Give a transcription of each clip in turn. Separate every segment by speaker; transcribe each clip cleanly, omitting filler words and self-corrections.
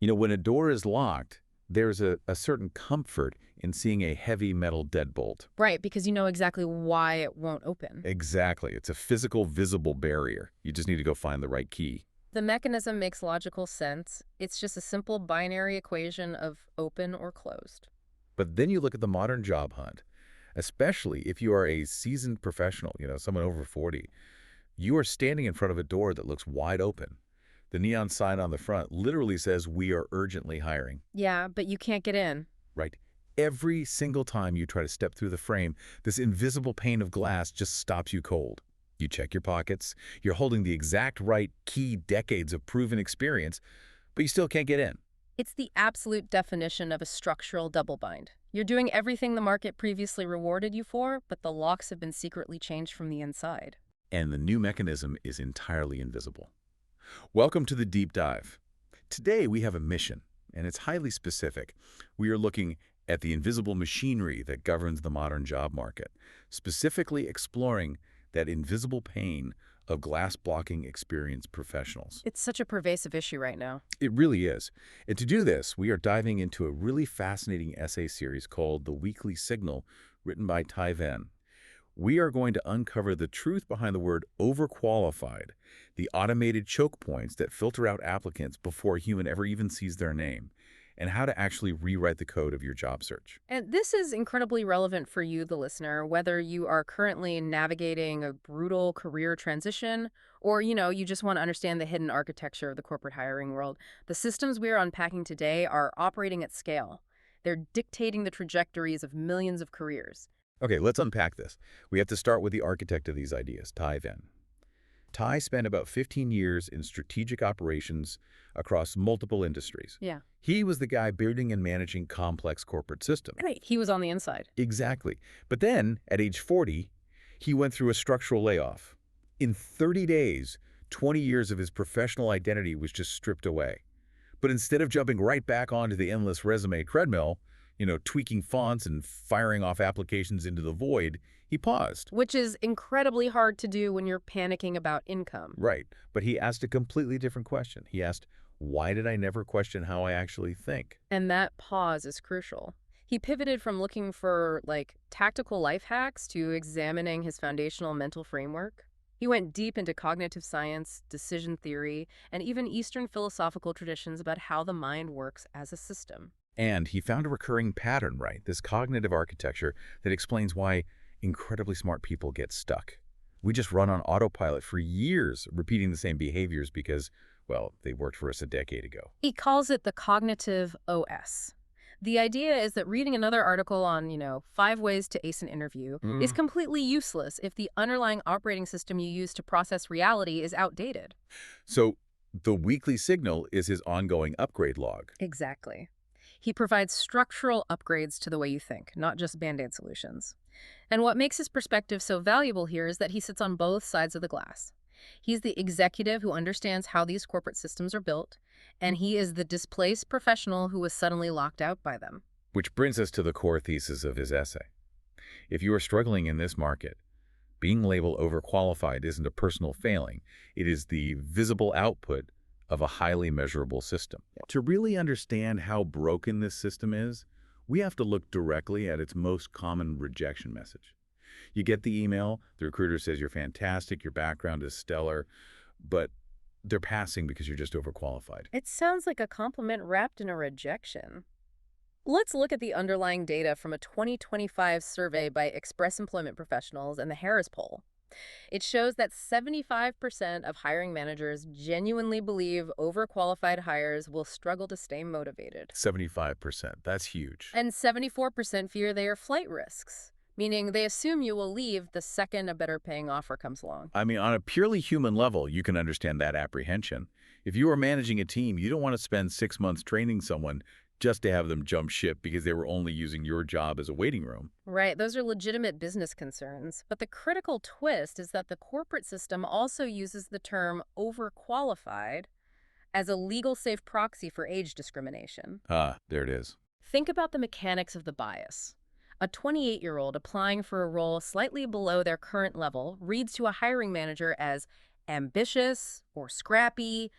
Speaker 1: When a door is locked, there's a certain comfort in seeing a heavy metal deadbolt.
Speaker 2: Right, because you know exactly why it won't open.
Speaker 1: Exactly. It's a physical, visible barrier. You just need to go find the right key.
Speaker 2: The mechanism makes logical sense. It's just a simple binary equation of open or closed.
Speaker 1: But then you look at the modern job hunt, especially if you are a seasoned professional, someone over 40. You are standing in front of a door that looks wide open. The neon sign on the front literally says, "We are urgently hiring."
Speaker 2: Yeah, but you can't get in.
Speaker 1: Right? Every single time you try to step through the frame, this invisible pane of glass just stops you cold. You check your pockets, you're holding the exact right key, decades of proven experience, but you still can't get in.
Speaker 2: It's the absolute definition of a structural double-bind. You're doing everything the market previously rewarded you for, but the locks have been secretly changed from the inside.
Speaker 1: And the new mechanism is entirely invisible. Welcome to the Deep Dive. Today we have a mission, and it's highly specific. We are looking at the invisible machinery that governs the modern job market, specifically exploring that invisible pane of glass-blocking experienced professionals.
Speaker 2: It's such a pervasive issue right now.
Speaker 1: It really is. And to do this, we are diving into a really fascinating essay series called The Weekly Signal, written by Ty Venn. We are going to uncover the truth behind the word overqualified, the automated choke points that filter out applicants before a human ever even sees their name, and how to actually rewrite the code of your job search.
Speaker 2: And this is incredibly relevant for you, the listener, whether you are currently navigating a brutal career transition or, you just want to understand the hidden architecture of the corporate hiring world. The systems we are unpacking today are operating at scale. They're dictating the trajectories of millions of careers.
Speaker 1: Okay, let's unpack this. We have to start with the architect of these ideas, Ty Venn. Ty spent about 15 years in strategic operations across multiple industries.
Speaker 2: Yeah.
Speaker 1: He was the guy building and managing complex corporate systems.
Speaker 2: Great. He was on the inside.
Speaker 1: Exactly. But then, at age 40, he went through a structural layoff. In 30 days, 20 years of his professional identity was just stripped away. But instead of jumping right back onto the endless resume treadmill, tweaking fonts and firing off applications into the void, he paused.
Speaker 2: Which is incredibly hard to do when you're panicking about income.
Speaker 1: Right. But he asked a completely different question. He asked, why did I never question how I actually think?
Speaker 2: And that pause is crucial. He pivoted from looking for, tactical life hacks to examining his foundational mental framework. He went deep into cognitive science, decision theory, and even Eastern philosophical traditions about how the mind works as a system.
Speaker 1: And he found a recurring pattern, right? This cognitive architecture that explains why incredibly smart people get stuck. We just run on autopilot for years, repeating the same behaviors because, well, they worked for us a decade ago.
Speaker 2: He calls it the cognitive OS. The idea is that reading another article on, 5 ways to ace an interview is completely useless if the underlying operating system you use to process reality is outdated.
Speaker 1: So the weekly signal is his ongoing upgrade log.
Speaker 2: Exactly. He provides structural upgrades to the way you think, not just Band-Aid solutions. And what makes his perspective so valuable here is that he sits on both sides of the glass. He's the executive who understands how these corporate systems are built, and he is the displaced professional who was suddenly locked out by them.
Speaker 1: Which brings us to the core thesis of his essay. If you are struggling in this market, being labeled overqualified isn't a personal failing. It is the visible output of a highly measurable system. To really understand how broken this system is, we have to look directly at its most common rejection message. You get the email, the recruiter says you're fantastic, your background is stellar, but they're passing because you're just overqualified.
Speaker 2: It sounds like a compliment wrapped in a rejection. Let's look at the underlying data from a 2025 survey by Express Employment Professionals and the Harris Poll. It shows that 75% of hiring managers genuinely believe overqualified hires will struggle to stay motivated.
Speaker 1: 75%, that's huge.
Speaker 2: And 74% fear they are flight risks, meaning they assume you will leave the second a better paying offer comes along.
Speaker 1: I mean, on a purely human level, you can understand that apprehension. If you are managing a team, you don't want to spend 6 months training someone just to have them jump ship because they were only using your job as a waiting room.
Speaker 2: Right, those are legitimate business concerns. But the critical twist is that the corporate system also uses the term overqualified as a legal safe proxy for age discrimination.
Speaker 1: Ah, there it is.
Speaker 2: Think about the mechanics of the bias. A 28-year-old applying for a role slightly below their current level reads to a hiring manager as ambitious or scrappy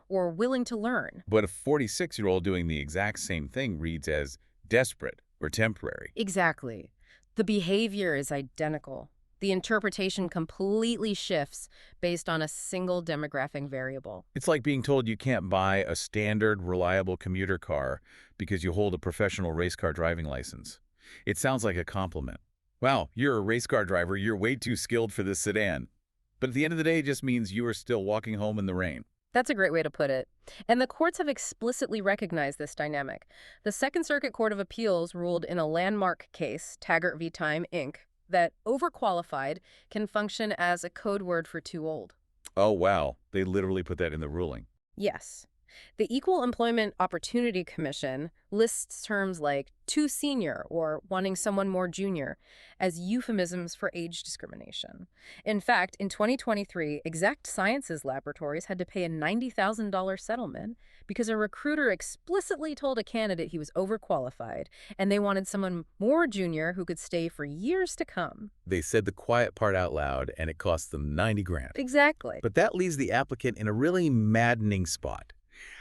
Speaker 2: or willing to learn.
Speaker 1: But a 46-year-old doing the exact same thing reads as desperate or temporary.
Speaker 2: Exactly. The behavior is identical. The interpretation completely shifts based on a single demographic variable.
Speaker 1: It's like being told you can't buy a standard, reliable commuter car because you hold a professional race car driving license. It sounds like a compliment. Wow, you're a race car driver, you're way too skilled for this sedan. But at the end of the day, it just means you are still walking home in the rain.
Speaker 2: That's a great way to put it. And the courts have explicitly recognized this dynamic. The Second Circuit Court of Appeals ruled in a landmark case, Taggart v. Time, Inc., that overqualified can function as a code word for too old.
Speaker 1: Oh, wow. They literally put that in the ruling.
Speaker 2: Yes. The Equal Employment Opportunity Commission lists terms like too senior or wanting someone more junior as euphemisms for age discrimination. In fact, in 2023, Exact Sciences Laboratories had to pay a $90,000 settlement because a recruiter explicitly told a candidate he was overqualified and they wanted someone more junior who could stay for years to come.
Speaker 1: They said the quiet part out loud, and it cost them 90 grand.
Speaker 2: Exactly.
Speaker 1: But that leaves the applicant in a really maddening spot.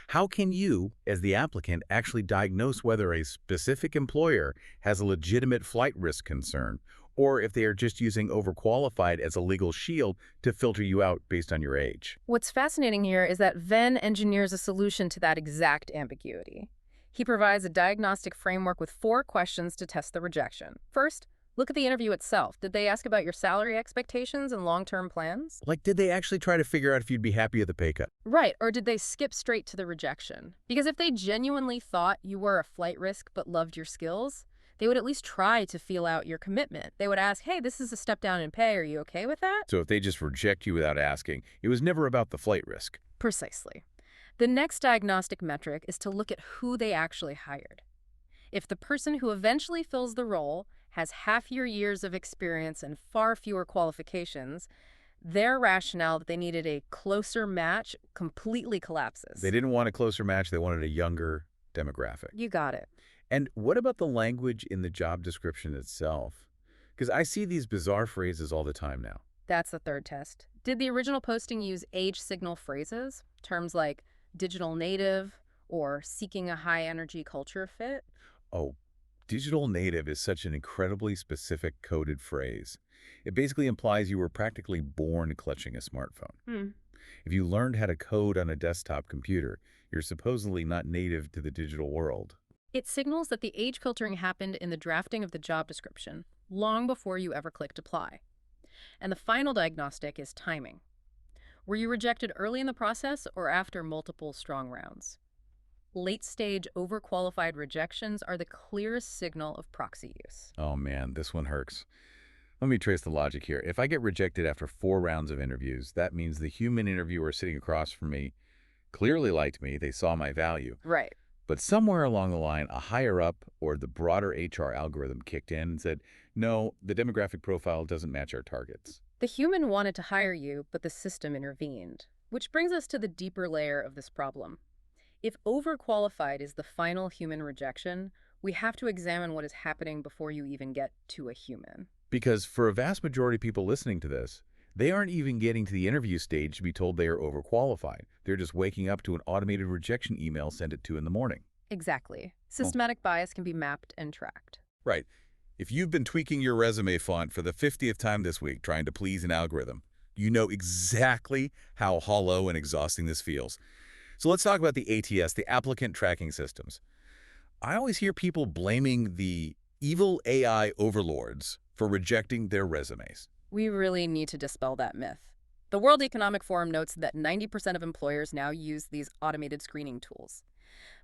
Speaker 1: How can you, as the applicant, actually diagnose whether a specific employer has a legitimate flight risk concern, or if they are just using overqualified as a legal shield to filter you out based on your age?
Speaker 2: What's fascinating here is that Venn engineers a solution to that exact ambiguity. He provides a diagnostic framework with 4 questions to test the rejection. First, look at the interview itself. Did they ask about your salary expectations and long-term plans?
Speaker 1: Like, did they actually try to figure out if you'd be happy with the pay cut?
Speaker 2: Right, or did they skip straight to the rejection? Because if they genuinely thought you were a flight risk but loved your skills, they would at least try to feel out your commitment. They would ask, hey, this is a step down in pay. Are you okay with that?
Speaker 1: So if they just reject you without asking, it was never about the flight risk.
Speaker 2: Precisely. The next diagnostic metric is to look at who they actually hired. If the person who eventually fills the role has half your years of experience and far fewer qualifications, their rationale that they needed a closer match completely collapses.
Speaker 1: They didn't want a closer match, they wanted a younger demographic.
Speaker 2: You got it.
Speaker 1: And what about the language in the job description itself? Because I see these bizarre phrases all the time now.
Speaker 2: That's the third test. Did the original posting use age signal phrases? Terms like digital native or seeking a high-energy culture fit?
Speaker 1: Oh, digital native is such an incredibly specific coded phrase. It basically implies you were practically born clutching a smartphone. If you learned how to code on a desktop computer, you're supposedly not native to the digital world.
Speaker 2: It signals that the age filtering happened in the drafting of the job description, long before you ever clicked apply. And the final diagnostic is timing. Were you rejected early in the process or after multiple strong rounds? Late-stage overqualified rejections are the clearest signal of proxy use.
Speaker 1: Oh man, this one hurts. Let me trace the logic here. If I get rejected after 4 rounds of interviews, that means the human interviewer sitting across from me clearly liked me, they saw my value.
Speaker 2: Right.
Speaker 1: But somewhere along the line, a higher up or the broader HR algorithm kicked in and said, no, the demographic profile doesn't match our targets.
Speaker 2: The human wanted to hire you, but the system intervened. Which brings us to the deeper layer of this problem. If overqualified is the final human rejection, we have to examine what is happening before you even get to a human.
Speaker 1: Because for a vast majority of people listening to this, they aren't even getting to the interview stage to be told they are overqualified. They're just waking up to an automated rejection email sent at 2 in the morning.
Speaker 2: Exactly. Systematic bias can be mapped and tracked.
Speaker 1: Right. If you've been tweaking your resume font for the 50th time this week trying to please an algorithm, you know exactly how hollow and exhausting this feels. So let's talk about the ATS, the applicant tracking systems. I always hear people blaming the evil AI overlords for rejecting their resumes.
Speaker 2: We really need to dispel that myth. The World Economic Forum notes that 90% of employers now use these automated screening tools.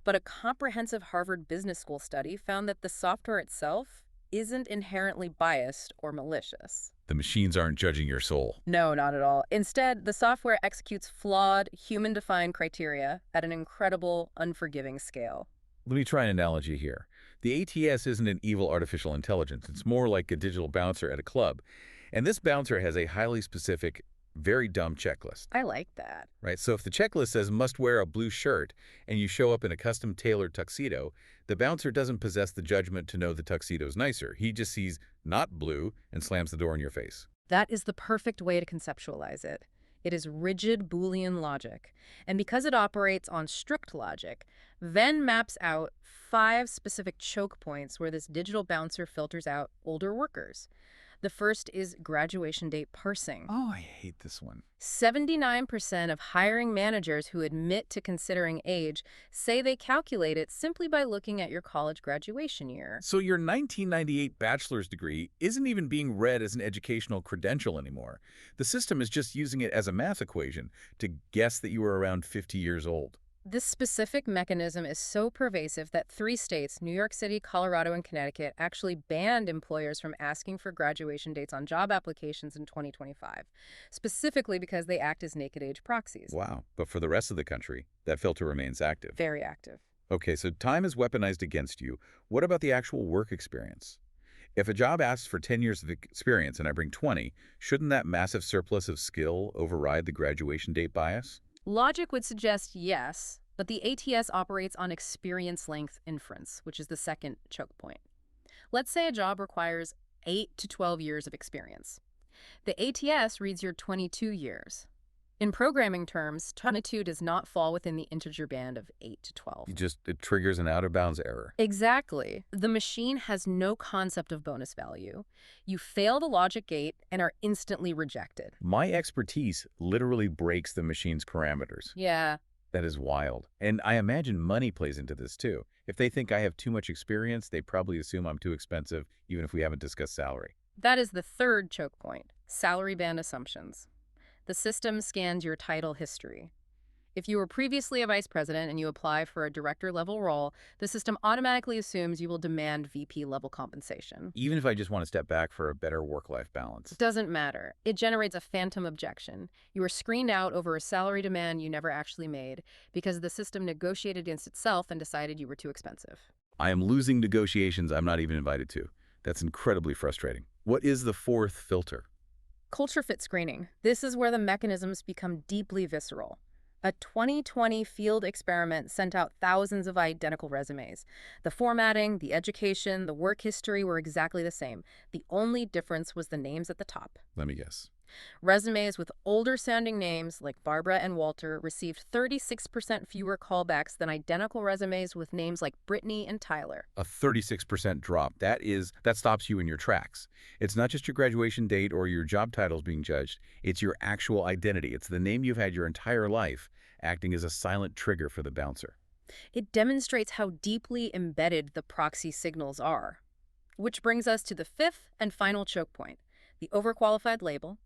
Speaker 2: But a comprehensive Harvard Business School study found that the software itself isn't inherently biased or malicious.
Speaker 1: The machines aren't judging your soul.
Speaker 2: No, not at all. Instead, the software executes flawed, human-defined criteria at an incredible, unforgiving scale.
Speaker 1: Let me try an analogy here. The ATS isn't an evil artificial intelligence. It's more like a digital bouncer at a club. And this bouncer has a highly specific, very dumb checklist.
Speaker 2: I like that.
Speaker 1: Right? So if the checklist says must wear a blue shirt and you show up in a custom tailored tuxedo, the bouncer doesn't possess the judgment to know the tuxedo's nicer. He just sees not blue and slams the door in your face.
Speaker 2: That is the perfect way to conceptualize it. It is rigid Boolean logic. And because it operates on strict logic, Venn maps out 5 specific choke points where this digital bouncer filters out older workers. The first is graduation date parsing.
Speaker 1: Oh, I hate this one.
Speaker 2: 79% of hiring managers who admit to considering age say they calculate it simply by looking at your college graduation year.
Speaker 1: So your 1998 bachelor's degree isn't even being read as an educational credential anymore. The system is just using it as a math equation to guess that you were around 50 years old.
Speaker 2: This specific mechanism is so pervasive that 3 states, New York City, Colorado, and Connecticut, actually banned employers from asking for graduation dates on job applications in 2025, specifically because they act as naked age proxies.
Speaker 1: Wow. But for the rest of the country, that filter remains active.
Speaker 2: Very active.
Speaker 1: Okay, so time is weaponized against you. What about the actual work experience? If a job asks for 10 years of experience and I bring 20, shouldn't that massive surplus of skill override the graduation date bias?
Speaker 2: Logic would suggest yes, but the ATS operates on experience length inference, which is the second choke point. Let's say a job requires 8 to 12 years of experience. The ATS reads your 22 years. In programming terms, 22 does not fall within the integer band of 8 to 12.
Speaker 1: It triggers an out-of-bounds error.
Speaker 2: Exactly. The machine has no concept of bonus value. You fail the logic gate and are instantly rejected.
Speaker 1: My expertise literally breaks the machine's parameters.
Speaker 2: Yeah.
Speaker 1: That is wild. And I imagine money plays into this too. If they think I have too much experience, they probably assume I'm too expensive, even if we haven't discussed salary.
Speaker 2: That is the third choke point, salary band assumptions. The system scans your title history. If you were previously a vice president and you apply for a director-level role, the system automatically assumes you will demand VP-level compensation.
Speaker 1: Even if I just want to step back for a better work-life balance.
Speaker 2: It doesn't matter. It generates a phantom objection. You are screened out over a salary demand you never actually made because the system negotiated against itself and decided you were too expensive.
Speaker 1: I am losing negotiations I'm not even invited to. That's incredibly frustrating. What is the fourth filter?
Speaker 2: Culture fit screening. This is where the mechanisms become deeply visceral. A 2020 field experiment sent out thousands of identical resumes. The formatting, the education, the work history were exactly the same. The only difference was the names at the top.
Speaker 1: Let me guess.
Speaker 2: Resumes with older-sounding names, like Barbara and Walter, received 36% fewer callbacks than identical resumes with names like Brittany and Tyler.
Speaker 1: A 36% drop. That stops you in your tracks. It's not just your graduation date or your job titles being judged. It's your actual identity. It's the name you've had your entire life, acting as a silent trigger for the bouncer.
Speaker 2: It demonstrates how deeply embedded the proxy signals are. Which brings us to the fifth and final choke point, the overqualified label.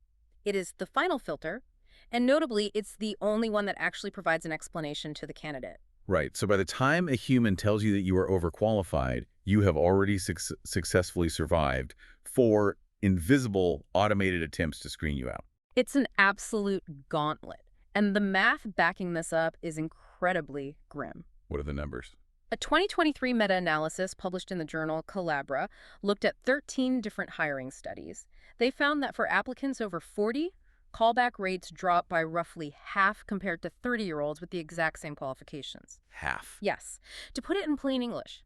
Speaker 2: It is the final filter, and notably, it's the only one that actually provides an explanation to the candidate.
Speaker 1: Right. So by the time a human tells you that you are overqualified, you have already successfully survived 4 invisible automated attempts to screen you out.
Speaker 2: It's an absolute gauntlet, and the math backing this up is incredibly grim.
Speaker 1: What are the numbers?
Speaker 2: A 2023 meta-analysis published in the journal Collabra looked at 13 different hiring studies. They found that for applicants over 40, callback rates dropped by roughly half compared to 30-year-olds with the exact same qualifications.
Speaker 1: Half.
Speaker 2: Yes. To put it in plain English,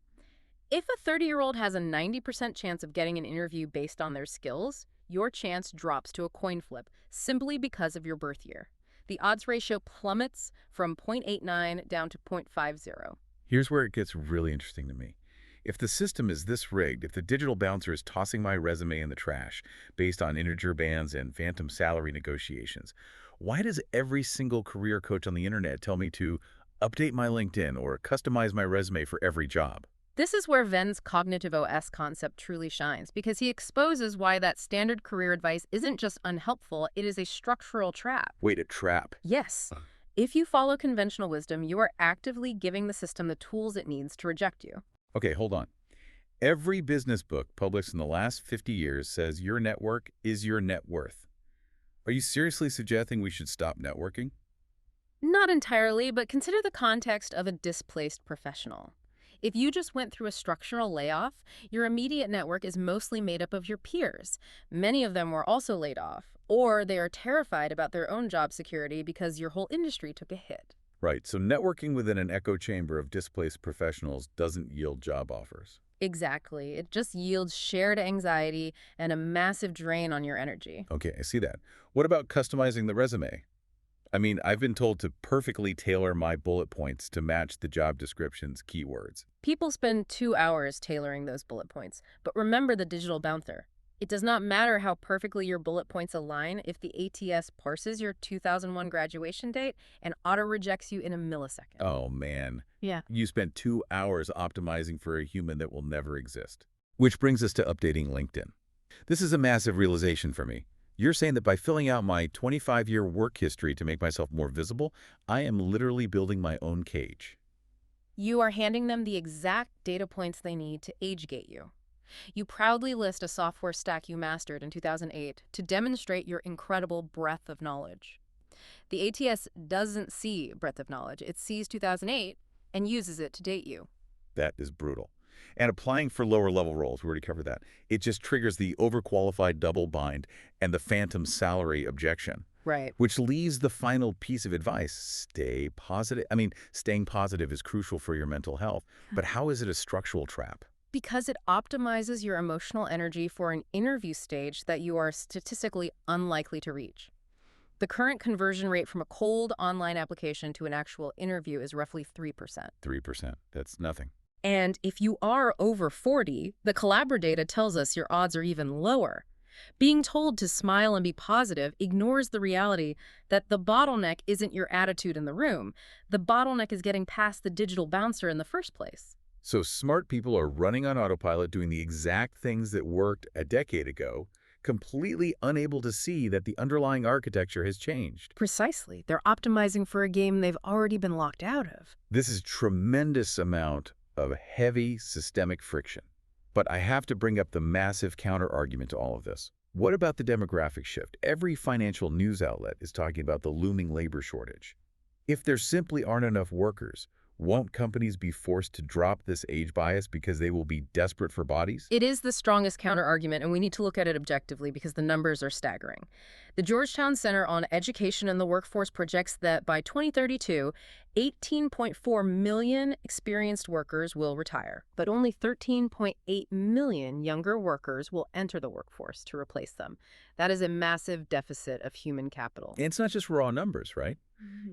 Speaker 2: if a 30-year-old has a 90% chance of getting an interview based on their skills, your chance drops to a coin flip simply because of your birth year. The odds ratio plummets from 0.89 down to 0.50.
Speaker 1: Here's where it gets really interesting to me. If the system is this rigged, if the digital bouncer is tossing my resume in the trash based on integer bands and phantom salary negotiations, why does every single career coach on the internet tell me to update my LinkedIn or customize my resume for every job?
Speaker 2: This is where Venn's cognitive OS concept truly shines, because he exposes why that standard career advice isn't just unhelpful, it is a structural trap.
Speaker 1: Wait, a trap?
Speaker 2: Yes. If you follow conventional wisdom, you are actively giving the system the tools it needs to reject you.
Speaker 1: Okay, hold on. Every business book published in the last 50 years says your network is your net worth. Are you seriously suggesting we should stop networking?
Speaker 2: Not entirely, but consider the context of a displaced professional. If you just went through a structural layoff, your immediate network is mostly made up of your peers. Many of them were also laid off, or they are terrified about their own job security because your whole industry took a hit.
Speaker 1: Right, so networking within an echo chamber of displaced professionals doesn't yield job offers.
Speaker 2: Exactly. It just yields shared anxiety and a massive drain on your energy.
Speaker 1: Okay, I see that. What about customizing the resume? I mean, I've been told to perfectly tailor my bullet points to match the job description's keywords.
Speaker 2: People spend 2 hours tailoring those bullet points, but remember the digital bouncer. It does not matter how perfectly your bullet points align if the ATS parses your 2001 graduation date and auto-rejects you in a millisecond.
Speaker 1: Oh, man.
Speaker 2: Yeah.
Speaker 1: You spent 2 hours optimizing for a human that will never exist. Which brings us to updating LinkedIn. This is a massive realization for me. You're saying that by filling out my 25-year work history to make myself more visible, I am literally building my own cage.
Speaker 2: You are handing them the exact data points they need to age-gate you. You proudly list a software stack you mastered in 2008 to demonstrate your incredible breadth of knowledge. The ATS doesn't see breadth of knowledge. It sees 2008 and uses it to date you.
Speaker 1: That is brutal. And applying for lower-level roles, we already covered that. It just triggers the overqualified double bind and the phantom salary objection.
Speaker 2: Right.
Speaker 1: Which leaves the final piece of advice: stay positive. I mean, staying positive is crucial for your mental health, but how is it a structural trap?
Speaker 2: Because it optimizes your emotional energy for an interview stage that you are statistically unlikely to reach. The current conversion rate from a cold online application to an actual interview is roughly 3%.
Speaker 1: 3%. That's nothing.
Speaker 2: And if you are over 40, the Collabra data tells us your odds are even lower. Being told to smile and be positive ignores the reality that the bottleneck isn't your attitude in the room. The bottleneck is getting past the digital bouncer in the first place.
Speaker 1: So smart people are running on autopilot, doing the exact things that worked a decade ago, completely unable to see that the underlying architecture has changed.
Speaker 2: Precisely. They're optimizing for a game they've already been locked out of.
Speaker 1: This is tremendous amount of heavy systemic friction. But I have to bring up the massive counter-argument to all of this. What about the demographic shift? Every financial news outlet is talking about the looming labor shortage. If there simply aren't enough workers, won't companies be forced to drop this age bias because they will be desperate for bodies?
Speaker 2: It is the strongest counter-argument, and we need to look at it objectively because the numbers are staggering. The Georgetown Center on Education and the Workforce projects that by 2032, 18.4 million experienced workers will retire, but only 13.8 million younger workers will enter the workforce to replace them. That is a massive deficit of human capital.
Speaker 1: And it's not just raw numbers, right?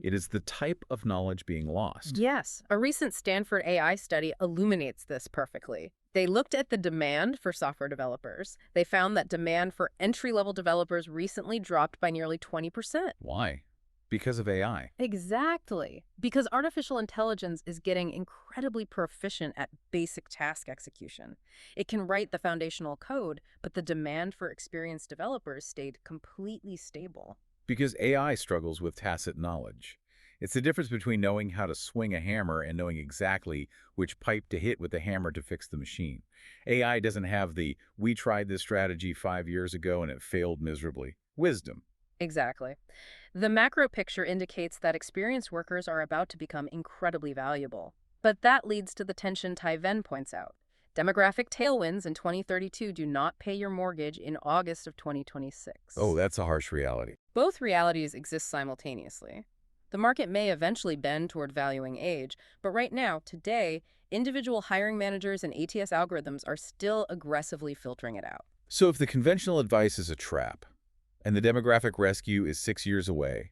Speaker 1: It is the type of knowledge being lost.
Speaker 2: Yes, a recent Stanford AI study illuminates this perfectly. They looked at the demand for software developers. They found that demand for entry-level developers recently dropped by nearly 20%.
Speaker 1: Why? Because of AI.
Speaker 2: Exactly. Because artificial intelligence is getting incredibly proficient at basic task execution. It can write the foundational code, but the demand for experienced developers stayed completely stable.
Speaker 1: Because AI struggles with tacit knowledge. It's the difference between knowing how to swing a hammer and knowing exactly which pipe to hit with the hammer to fix the machine. AI doesn't have the "we tried this strategy 5 years ago and it failed miserably" wisdom.
Speaker 2: Exactly. The macro picture indicates that experienced workers are about to become incredibly valuable. But that leads to the tension Ty Venn points out. Demographic tailwinds in 2032 do not pay your mortgage in August of 2026.
Speaker 1: Oh, that's a harsh reality.
Speaker 2: Both realities exist simultaneously. The market may eventually bend toward valuing age, but right now, today, individual hiring managers and ATS algorithms are still aggressively filtering it out.
Speaker 1: So if the conventional advice is a trap, and the demographic rescue is 6 years away,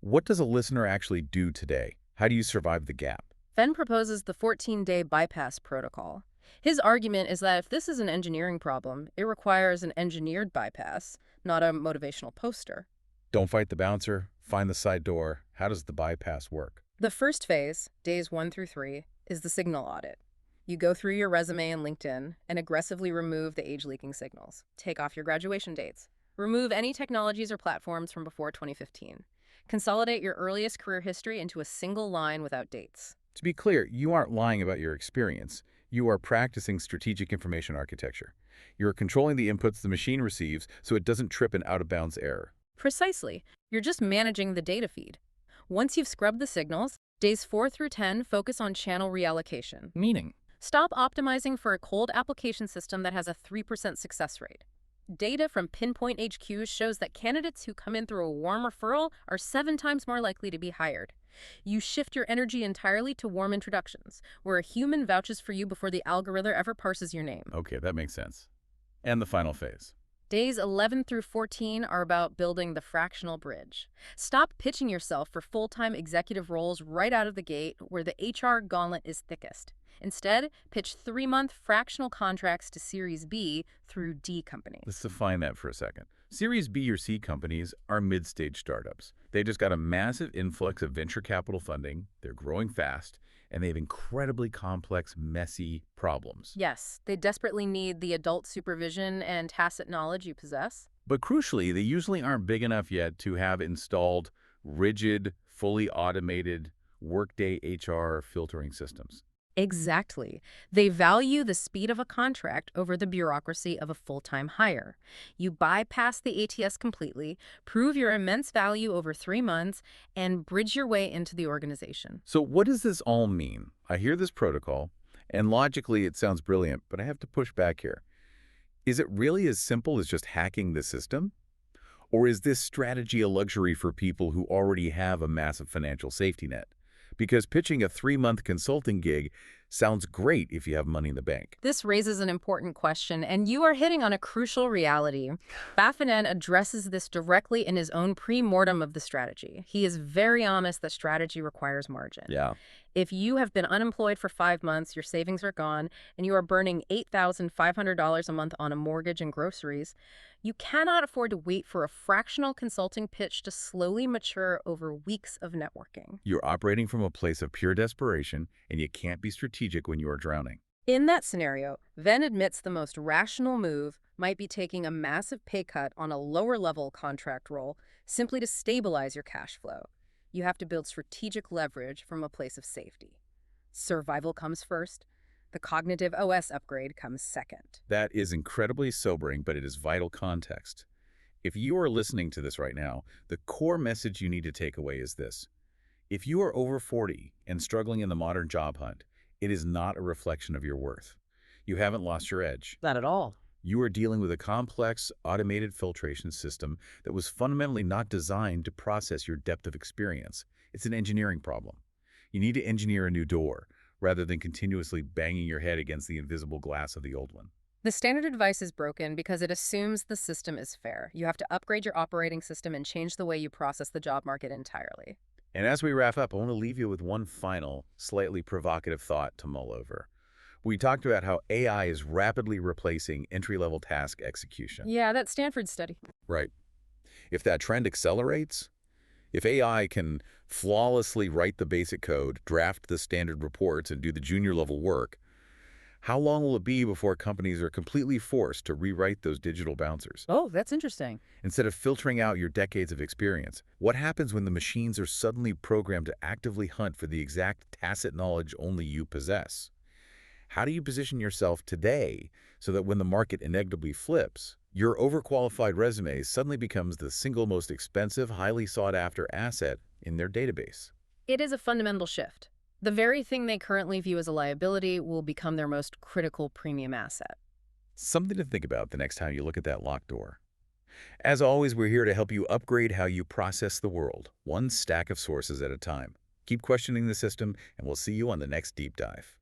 Speaker 1: what does a listener actually do today? How do you survive the gap?
Speaker 2: Venn proposes the 14-day bypass protocol. His argument is that if this is an engineering problem, it requires an engineered bypass, not a motivational poster.
Speaker 1: Don't fight the bouncer, find the side door. How does the bypass work?
Speaker 2: The first phase, days 1 through 3, is the signal audit. You go through your resume and LinkedIn and aggressively remove the age-leaking signals. Take off your graduation dates. Remove any technologies or platforms from before 2015. Consolidate your earliest career history into a single line without dates.
Speaker 1: To be clear, you aren't lying about your experience. You are practicing strategic information architecture. You're controlling the inputs the machine receives so it doesn't trip an out-of-bounds error.
Speaker 2: Precisely. You're just managing the data feed. Once you've scrubbed the signals, days 4 through 10 focus on channel reallocation.
Speaker 1: Meaning?
Speaker 2: Stop optimizing for a cold application system that has a 3% success rate. Data from Pinpoint HQ shows that candidates who come in through a warm referral are 7 times more likely to be hired. You shift your energy entirely to warm introductions, where a human vouches for you before the algorithm ever parses your name.
Speaker 1: Okay, that makes sense. And the final phase.
Speaker 2: Days 11 through 14 are about building the fractional bridge. Stop pitching yourself for full-time executive roles right out of the gate where the HR gauntlet is thickest. Instead, pitch 3-month fractional contracts to Series B through D
Speaker 1: Let's
Speaker 2: companies.
Speaker 1: define that for a second. Series B or C companies are mid-stage startups. They just got a massive influx of venture capital funding, they're growing fast, and they have incredibly complex, messy problems.
Speaker 2: Yes, they desperately need the adult supervision and tacit knowledge you possess.
Speaker 1: But crucially, they usually aren't big enough yet to have installed rigid, fully automated Workday HR filtering systems.
Speaker 2: Exactly. They value the speed of a contract over the bureaucracy of a full-time hire. You bypass the ATS completely, prove your immense value over 3 months, and bridge your way into the organization.
Speaker 1: So what does this all mean? I hear this protocol, and logically it sounds brilliant, but I have to push back here. Is it really as simple as just hacking the system? Or is this strategy a luxury for people who already have a massive financial safety net? Because pitching a 3-month consulting gig sounds great if you have money in the bank.
Speaker 2: This raises an important question, and you are hitting on a crucial reality. Baffinen addresses this directly in his own pre-mortem of the strategy. He is very honest that strategy requires margin.
Speaker 1: Yeah.
Speaker 2: If you have been unemployed for 5 months, your savings are gone, and you are burning $8,500 a month on a mortgage and groceries, you cannot afford to wait for a fractional consulting pitch to slowly mature over weeks of networking.
Speaker 1: You're operating from a place of pure desperation, and you can't be strategic when you are drowning.
Speaker 2: In that scenario, Venn admits the most rational move might be taking a massive pay cut on a lower-level contract role simply to stabilize your cash flow. You have to build strategic leverage from a place of safety. Survival comes first. The cognitive OS upgrade comes second.
Speaker 1: That is incredibly sobering, but it is vital context. If you are listening to this right now, the core message you need to take away is this. If you are over 40 and struggling in the modern job hunt, it is not a reflection of your worth. You haven't lost your edge.
Speaker 2: Not at all.
Speaker 1: You are dealing with a complex, automated filtration system that was fundamentally not designed to process your depth of experience. It's an engineering problem. You need to engineer a new door, rather than continuously banging your head against the invisible glass of the old one.
Speaker 2: The standard advice is broken because it assumes the system is fair. You have to upgrade your operating system and change the way you process the job market entirely.
Speaker 1: And as we wrap up, I want to leave you with one final, slightly provocative thought to mull over. We talked about how AI is rapidly replacing entry-level task execution.
Speaker 2: Yeah, that Stanford study.
Speaker 1: Right. If that trend accelerates, if AI can flawlessly write the basic code, draft the standard reports, and do the junior-level work, how long will it be before companies are completely forced to rewrite those digital bouncers?
Speaker 2: Oh, that's interesting.
Speaker 1: Instead of filtering out your decades of experience, what happens when the machines are suddenly programmed to actively hunt for the exact tacit knowledge only you possess? How do you position yourself today so that when the market inevitably flips, your overqualified resume suddenly becomes the single most expensive, highly sought-after asset in their database?
Speaker 2: It is a fundamental shift. The very thing they currently view as a liability will become their most critical premium asset.
Speaker 1: Something to think about the next time you look at that locked door. As always, we're here to help you upgrade how you process the world, one stack of sources at a time. Keep questioning the system, and we'll see you on the next deep dive.